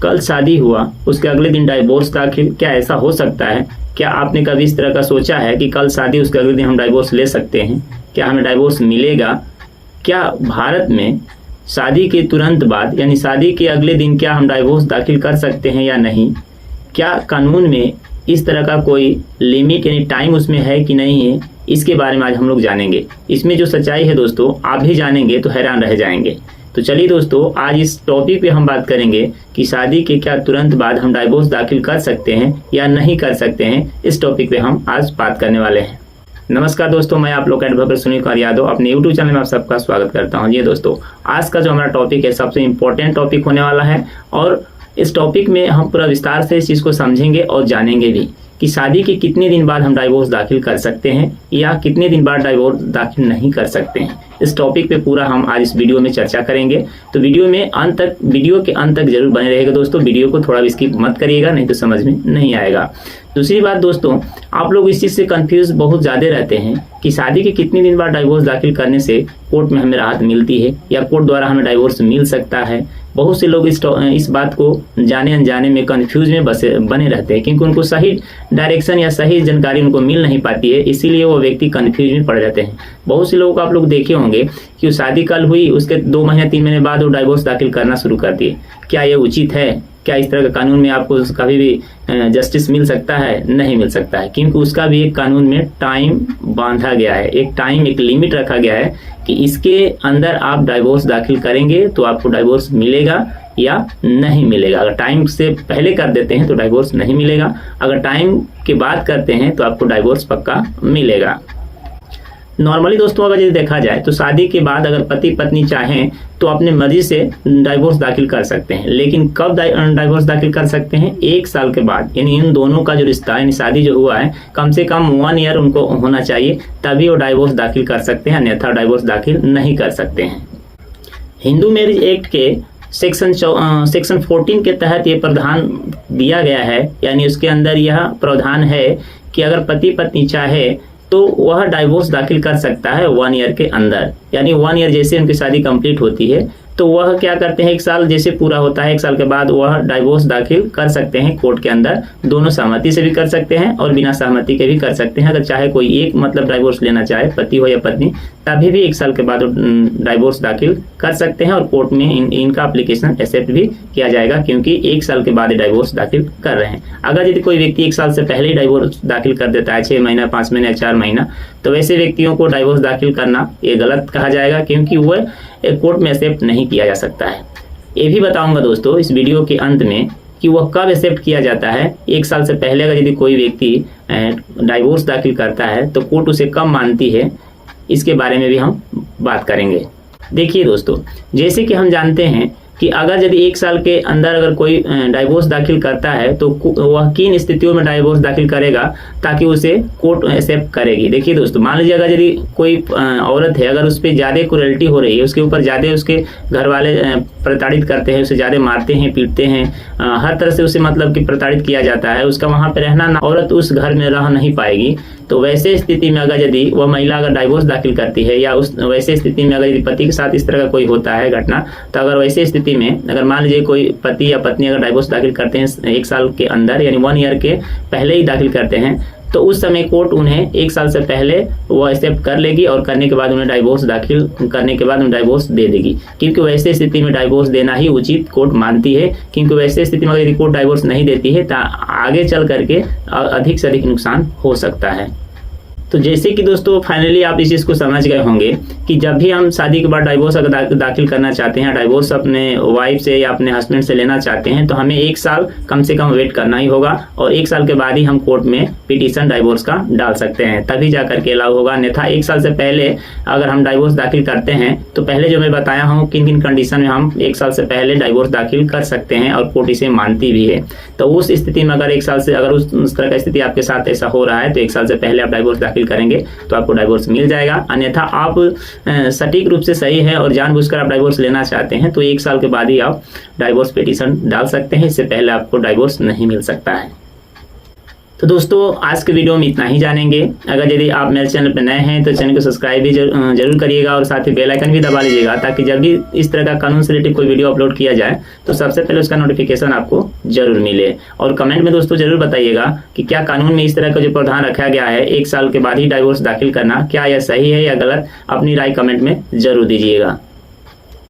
कल शादी हुआ, उसके अगले दिन डाइवोर्स दाखिल, क्या ऐसा हो सकता है? क्या आपने कभी इस तरह का सोचा है कि कल शादी उसके अगले दिन हम डाइवोर्स ले सकते हैं? क्या हमें डाइवोर्स मिलेगा? क्या भारत में शादी के तुरंत बाद यानी शादी के अगले दिन क्या हम डाइवोर्स दाखिल कर सकते हैं या नहीं? क्या कानून में इस तरह का कोई लिमिट यानी टाइम उसमें है कि नहीं है? इसके बारे में आज हम लोग जानेंगे। इसमें जो सच्चाई है दोस्तों, आप भी जानेंगे तो हैरान रह जाएंगे। तो चलिए दोस्तों, आज इस टॉपिक पे हम बात करेंगे कि शादी के क्या तुरंत बाद हम डाइवोर्स दाखिल कर सकते हैं या नहीं कर सकते हैं। इस टॉपिक पे हम आज बात करने वाले हैं। नमस्कार दोस्तों, मैं आप लोग का एडवोकेट सुनील कुमार यादव अपने YouTube चैनल में आप सबका स्वागत करता हूं। ये दोस्तों, आज का जो हमारा टॉपिक है सबसे इम्पोर्टेंट टॉपिक होने वाला है और इस टॉपिक में हम पूरा विस्तार से इस चीज़ को समझेंगे और जानेंगे भी कि शादी के कितने दिन बाद हम डाइवोर्स दाखिल कर सकते हैं या कितने दिन बाद डाइवोर्स दाखिल नहीं कर सकते हैं। इस टॉपिक पे पूरा हम आज इस वीडियो में चर्चा करेंगे। तो वीडियो के अंत तक जरूर बने रहेगा दोस्तों। वीडियो को थोड़ा भी स्किप मत करिएगा, नहीं तो समझ में नहीं आएगा। दूसरी बात दोस्तों, आप लोग इस चीज़ से कंफ्यूज बहुत ज़्यादा रहते हैं कि शादी के कितने दिन बाद डाइवोर्स दाखिल करने से कोर्ट में हमें राहत मिलती है या कोर्ट द्वारा हमें डाइवोर्स मिल सकता है। बहुत से लोग इस बात को जाने अनजाने में कंफ्यूज में बने रहते हैं क्योंकि उनको सही डायरेक्शन या सही जानकारी उनको मिल नहीं पाती है, इसीलिए वो व्यक्ति कंफ्यूज में पड़ जाते हैं। बहुत से लोगों को आप लोग देखे होंगे कि शादी कल हुई, उसके 2 महीने 3 महीने बाद वो डाइवोर्स दाखिल करना शुरू कर दिए। क्या ये उचित है? क्या इस तरह का कानून में आपको कभी भी जस्टिस मिल सकता है? नहीं मिल सकता है, क्योंकि उसका भी एक कानून में टाइम बांधा गया है, एक लिमिट रखा गया है कि इसके अंदर आप डाइवोर्स दाखिल करेंगे तो आपको डाइवोर्स मिलेगा या नहीं मिलेगा। अगर टाइम से पहले कर देते हैं तो डाइवोर्स नहीं मिलेगा, अगर टाइम के बाद करते हैं तो आपको डाइवोर्स पक्का मिलेगा। नॉर्मली दोस्तों, अगर यदि देखा जाए तो शादी के बाद अगर पति पत्नी चाहें तो अपने मर्जी से डाइवोर्स दाखिल कर सकते हैं। लेकिन कब डाइवोर्स दाखिल कर सकते हैं? 1 साल के बाद, यानी इन दोनों का जो रिश्ता यानी शादी जो हुआ है कम से कम 1 ईयर उनको होना चाहिए, तभी वो डाइवोर्स दाखिल कर सकते हैं, अन्यथा डाइवोर्स दाखिल नहीं कर सकते हैं। हिंदू मैरिज एक्ट के सेक्शन 14 के तहत ये प्रावधान दिया गया है, यानी उसके अंदर यह प्रावधान है कि अगर पति पत्नी चाहे तो वह डाइवोर्स दाखिल कर सकता है 1 ईयर के अंदर। यानी 1 ईयर जैसे उनकी शादी कंप्लीट होती है तो वह क्या करते हैं, 1 साल जैसे पूरा होता है, 1 साल के बाद वह डाइवोर्स दाखिल कर सकते हैं कोर्ट के अंदर। दोनों सहमति से भी कर सकते हैं और बिना सहमति के भी कर सकते हैं। अगर चाहे कोई एक डाइवोर्स लेना चाहे, पति हो या पत्नी, तभी भी 1 साल के बाद डाइवोर्स दाखिल कर सकते हैं और कोर्ट में इनका एप्लीकेशन एक्सेप्ट भी किया जाएगा, क्योंकि 1 साल के बाद डाइवोर्स दाखिल कर रहे हैं। अगर यदि कोई व्यक्ति 1 साल से पहले ही डाइवोर्स दाखिल कर देता है, 6 महीना, 5 महीना, 4 महीना, तो वैसे व्यक्तियों को डाइवोर्स दाखिल करना ये गलत कहा जाएगा, क्योंकि वह कोर्ट में एक्सेप्ट नहीं किया जा सकता है। ये भी बताऊंगा दोस्तों इस वीडियो के अंत में कि वह कब एक्सेप्ट किया जाता है। 1 साल से पहले अगर यदि कोई व्यक्ति डाइवोर्स दाखिल करता है तो कोर्ट उसे कब मानती है, इसके बारे में भी हम बात करेंगे। देखिए दोस्तों, जैसे कि हम जानते हैं कि अगर यदि 1 साल के अंदर अगर कोई डाइवोर्स दाखिल करता है तो वह किन स्थितियों में डाइवोर्स दाखिल करेगा ताकि उसे कोर्ट एक्सेप्ट करेगी। देखिए दोस्तों, मान लीजिए अगर यदि कोई औरत है, अगर उस पर ज़्यादा क्रूरल्टी हो रही है, उसके ऊपर ज़्यादा उसके घर वाले प्रताड़ित करते हैं, उसे ज़्यादा मारते हैं, पीटते हैं, हर तरह से उसे मतलब कि प्रताड़ित किया जाता है, उसका वहाँ पर रहना, औरत उस घर में रह नहीं पाएगी। तो वैसे स्थिति में अगर यदि वह महिला अगर डाइवोर्स दाखिल करती है या वैसे स्थिति में अगर यदि पति के साथ इस तरह का कोई होता है घटना, तो अगर वैसे स्थिति में अगर मान लीजिए कोई पति या पत्नी अगर डाइवोर्स दाखिल करते हैं 1 साल के अंदर, यानी 1 ईयर के पहले ही दाखिल करते हैं, तो उस समय कोर्ट उन्हें 1 साल से पहले वो एक्सेप्ट कर लेगी और करने के बाद उन्हें डाइवोर्स दाखिल करने के बाद उन्हें डाइवोर्स दे देगी, क्योंकि वैसे स्थिति में डाइवोर्स देना ही उचित कोर्ट मानती है। क्योंकि वैसे स्थिति में अगर कोर्ट डाइवोर्स नहीं देती है तो आगे चल करके अधिक से अधिक नुकसान हो सकता है। तो जैसे कि दोस्तों फाइनली आप इस चीज़ को समझ गए होंगे कि जब भी हम शादी के बाद डाइवोर्स अगर दाखिल करना चाहते हैं, डाइवोर्स अपने वाइफ से या अपने हस्बैंड से लेना चाहते हैं, तो हमें 1 साल कम से कम वेट करना ही होगा और 1 साल के बाद ही हम कोर्ट में पिटीशन डाइवोर्स का डाल सकते हैं, तभी जा करके अलाउ होगा। अन्यथा 1 साल से पहले अगर हम डाइवोर्स दाखिल करते हैं तो पहले जो मैं बताया हूँ किन किन कंडीशन में हम 1 साल से पहले डाइवोर्स दाखिल कर सकते हैं और कोर्ट इसे मानती भी है। तो उस स्थिति में अगर 1 साल से अगर उस तरह का स्थिति आपके साथ ऐसा हो रहा है तो 1 साल से पहले आप डाइवोर्स दाखिल करेंगे तो आपको डाइवोर्स मिल जाएगा। अन्यथा आप सटीक रूप से सही है और जानबूझकर आप डाइवोर्स लेना चाहते हैं तो 1 साल के बाद ही आप डाइवोर्स पिटीशन डाल सकते हैं, इससे पहले आपको डाइवोर्स नहीं मिल सकता है। तो दोस्तों आज के वीडियो में इतना ही जानेंगे। अगर यदि आप मेरे चैनल पर नए हैं तो चैनल को सब्सक्राइब भी जरूर करिएगा और साथ ही बेल आइकन भी दबा लीजिएगा, ताकि जब भी इस तरह का कानून से रिलेटेड कोई वीडियो अपलोड किया जाए तो सबसे पहले उसका नोटिफिकेशन आपको जरूर मिले। और कमेंट में दोस्तों जरूर बताइएगा कि क्या कानून में इस तरह का जो प्रावधान रखा गया है 1 साल के बाद ही डाइवोर्स दाखिल करना, क्या यह सही है या गलत, अपनी राय कमेंट में जरूर दीजिएगा।